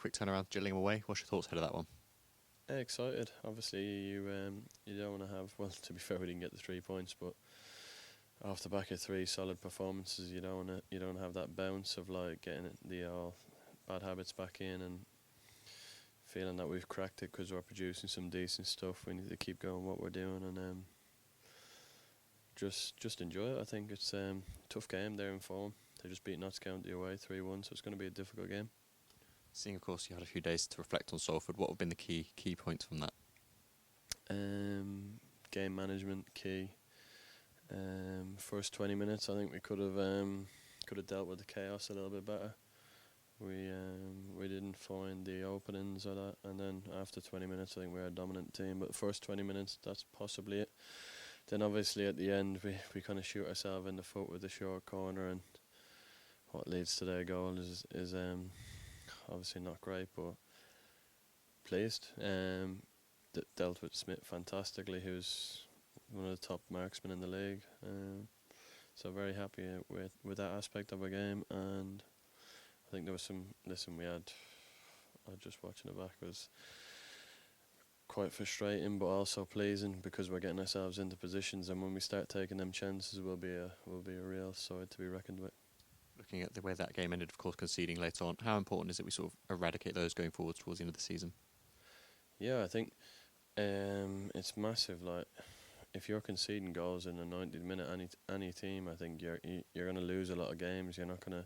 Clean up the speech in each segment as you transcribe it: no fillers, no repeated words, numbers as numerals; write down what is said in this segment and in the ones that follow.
quick turnaround, Gillingham away. What's your thoughts ahead of that one? Excited. Obviously, you don't want to have. Well, to be fair, we didn't get the 3 points, but off the back of 3 solid performances, you don't have that bounce of like getting the bad habits back in and feeling that we've cracked it because we're producing some decent stuff. We need to keep going what we're doing and just enjoy it. I think it's a tough game. They're in form. They just beat Notts County away 3-1, so it's going to be a difficult game. Seeing, of course, you had a few days to reflect on Salford, what have been the key points from that? Game management key. First 20 minutes, I think we could have dealt with the chaos a little bit better. We didn't find the openings or that, and then after 20 minutes, I think we were a dominant team. But the first 20 minutes, that's possibly it. Then obviously at the end, we kind of shoot ourselves in the foot with the short corner, and what leads to their goal is obviously not great, but pleased. Dealt with Smith fantastically, who's one of the top marksmen in the league. So very happy with that aspect of our game, and I think there was some. Listen, I was just watching it back. It was quite frustrating, but also pleasing because we're getting ourselves into positions, and when we start taking them chances, we'll be a real side to be reckoned with. Looking at the way that game ended, of course, conceding later on, how important is it we sort of eradicate those going forward towards the end of the season? Yeah, I think it's massive. Like, if you're conceding goals in a 90th minute, any team, I think you're going to lose a lot of games. You're not going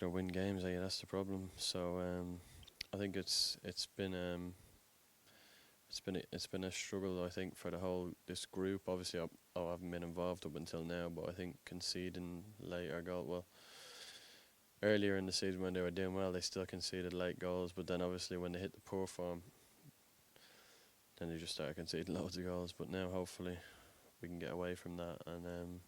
to win games. That's the problem. So I think it's been a struggle, I think, for this group. Obviously, I haven't been involved up until now, but I think conceding later earlier in the season when they were doing well, they still conceded late goals. But then obviously when they hit the poor form, then they just started conceding loads of goals. But now hopefully we can get away from that and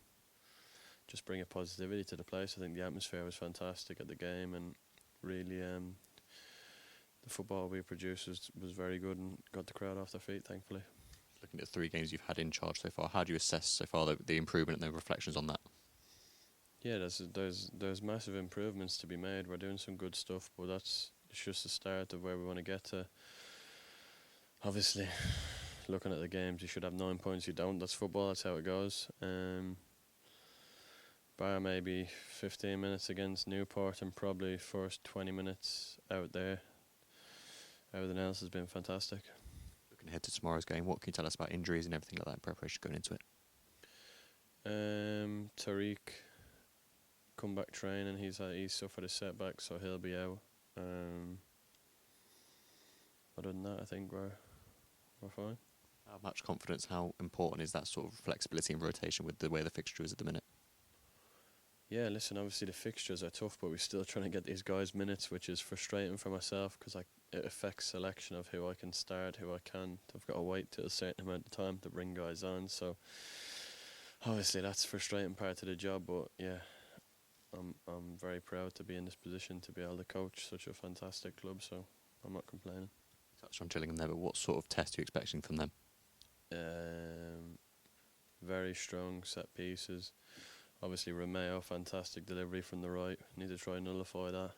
just bring a positivity to the place. I think the atmosphere was fantastic at the game, and really the football we produced was very good and got the crowd off their feet, thankfully. Looking at the 3 games you've had in charge so far, how do you assess so far the improvement and the reflections on that? Yeah, there's massive improvements to be made. We're doing some good stuff, but it's just the start of where we want to get to. Obviously, looking at the games, you should have 9 points. You don't. That's football. That's how it goes. Bar maybe 15 minutes against Newport and probably first 20 minutes out there. Everything else has been fantastic. Looking ahead to tomorrow's game, what can you tell us about injuries and everything like that in preparation going into it? Tariq, comeback training. He's suffered a setback, so he'll be out. Other than that, I think we're fine. How much confidence, how important is that sort of flexibility and rotation with the way the fixture is at the minute? Yeah, listen, obviously the fixtures are tough, but we're still trying to get these guys minutes, which is frustrating for myself because it affects selection of who I can start, who I can't. I've got to wait till a certain amount of time to bring guys on, so obviously that's a frustrating part of the job, but yeah, I'm very proud to be in this position, to be able to coach such a fantastic club, so I'm not complaining. Touched on Gillingham there, but what sort of test are you expecting from them? Very strong set pieces. Obviously Romeo, fantastic delivery from the right. Need to try and nullify that.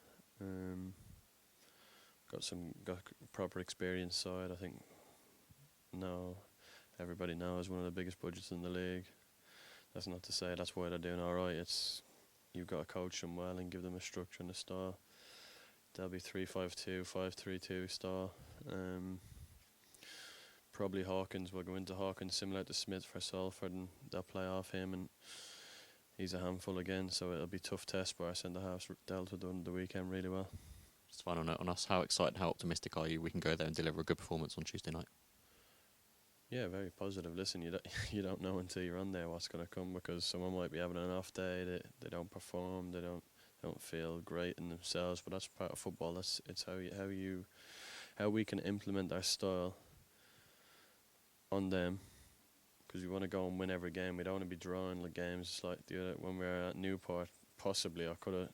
Got proper experience side. I think everybody knows one of the biggest budgets in the league. That's not to say that's why they're doing all right. It's you've got to coach them well and give them a structure and a style. They'll be 3-5-2, 5-3-2 style. Probably Hawkins will go into Hawkins similar to Smith for Salford, and they'll play off him, and he's a handful again, so it'll be a tough test, but our centre-halves dealt with on the weekend really well. Just final note on us, how excited, how optimistic are you we can go there and deliver a good performance on Tuesday night? Yeah, very positive. Listen, you don't know until you're on there what's going to come, because someone might be having an off day, they don't perform, they don't feel great in themselves, but that's part of football. It's how we can implement our style on them, because we want to go and win every game. We don't want to be drawing the games. It's like when we were at Newport, possibly I could have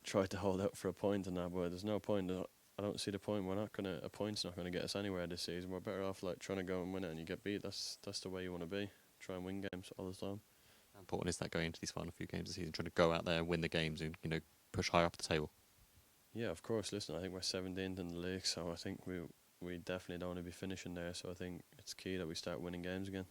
tried to hold out for a point in that, but there's no point. I don't see the point. A point's not going to get us anywhere this season. We're better off like trying to go and win it, and you get beat. That's the way you want to be. Try and win games all the time. How important is that going into these final few games of the season, trying to go out there and win the games and push higher up the table? Yeah, of course. Listen, I think we're 17th in the league, so I think we definitely don't want to be finishing there. So I think it's key that we start winning games again.